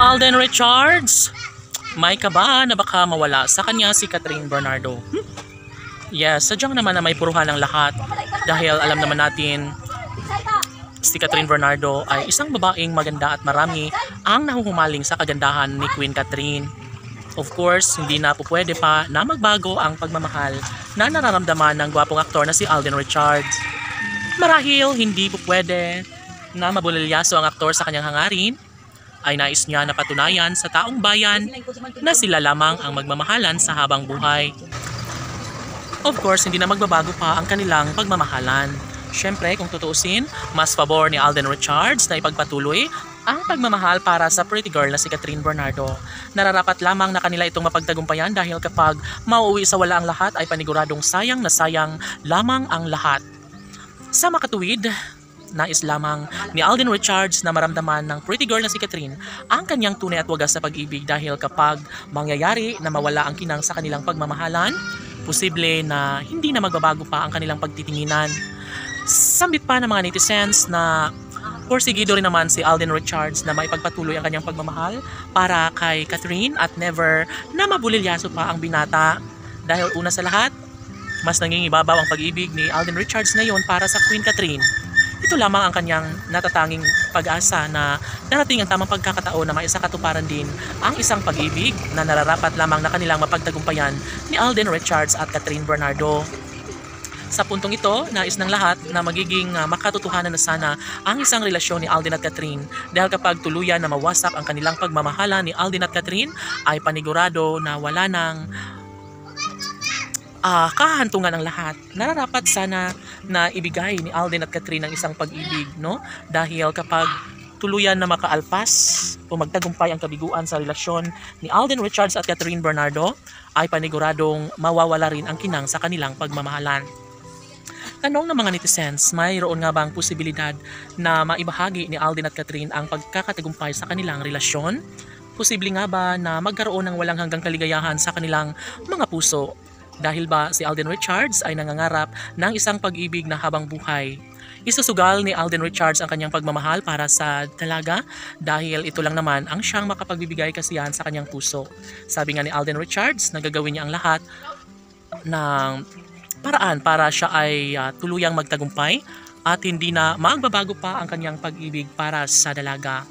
Alden Richards, may kaba na baka mawala sa kanya si Catherine Bernardo. Yes, sadyang naman na may puruhan ng lahat dahil alam naman natin si Catherine Bernardo ay isang babaeng maganda at marami ang nahuhumaling sa kagandahan ni Queen Catherine. Of course, hindi na po pwede pa na magbago ang pagmamahal na nararamdaman ng gwapong aktor na si Alden Richards. Marahil hindi po pwede na mabulilyaso ang aktor sa kanyang hangarin, ay nais niya na patunayan sa taong bayan na sila lamang ang magmamahalan sa habang buhay. Of course, hindi na magbabago pa ang kanilang pagmamahalan. Siyempre, kung tutuusin, mas pabor ni Alden Richards na ipagpatuloy ang pagmamahal para sa pretty girl na si Catherine Bernardo. Nararapat lamang na kanila itong mapagtagumpayan dahil kapag mauuwi sa wala ang lahat ay paniguradong sayang na sayang lamang ang lahat. Sa makatuwid, nais lamang ni Alden Richards na maramdaman ng pretty girl na si Catherine ang kanyang tunay at wagas na pag-ibig dahil kapag mangyayari na mawala ang kinang sa kanilang pagmamahalan, posible na hindi na magbabago pa ang kanilang pagtitinginan. Sambit pa ng mga netizens na porsigido rin naman si Alden Richards na maipagpatuloy ang kanyang pagmamahal para kay Catherine at never na mabulilyaso pa ang binata dahil una sa lahat, mas nangingibabaw ang pag-ibig ni Alden Richards ngayon para sa Queen Catherine. Ito lamang ang kanyang natatanging pag-asa na darating ang tamang pagkakataon na maisakatuparan din ang isang pag-ibig na nararapat lamang na kanilang mapagtagumpayan ni Alden Richards at Catherine Bernardo. Sa puntong ito, nais ng lahat na magiging makatotohanan na sana ang isang relasyon ni Alden at Catherine dahil kapag tuluyan na mawasak ang kanilang pagmamahala ni Alden at Catherine ay panigurado na wala ng kahantungan ng lahat. Nararapat sana na ibigay ni Alden at Catherine ang isang pag-ibig, no? Dahil kapag tuluyan na makaalpas o magtagumpay ang kabiguan sa relasyon ni Alden Richards at Catherine Bernardo, ay paniguradong mawawala rin ang kinang sa kanilang pagmamahalan. Tanong ng mga netizens, mayroon nga bang posibilidad na maibahagi ni Alden at Catherine ang pagkakatagumpay sa kanilang relasyon? Posible nga ba na magkaroon ng walang hanggang kaligayahan sa kanilang mga puso? Dahil ba si Alden Richards ay nangangarap ng isang pag-ibig na habang buhay? Isusugal ni Alden Richards ang kanyang pagmamahal para sa dalaga dahil ito lang naman ang siyang makapagbibigay kasiyahan sa kanyang puso. Sabi nga ni Alden Richards na gagawin niya ang lahat ng paraan para siya ay tuluyang magtagumpay at hindi na magbabago pa ang kanyang pag-ibig para sa dalaga.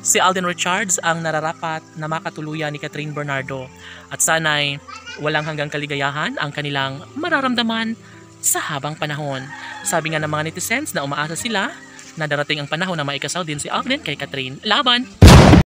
Si Alden Richards ang nararapat na makatuluyan ni Catherine Bernardo at sana'y walang hanggang kaligayahan ang kanilang mararamdaman sa habang panahon. Sabi nga ng mga netizens na umaasa sila na darating ang panahon na maikasal din si Alden kay Catherine. Laban!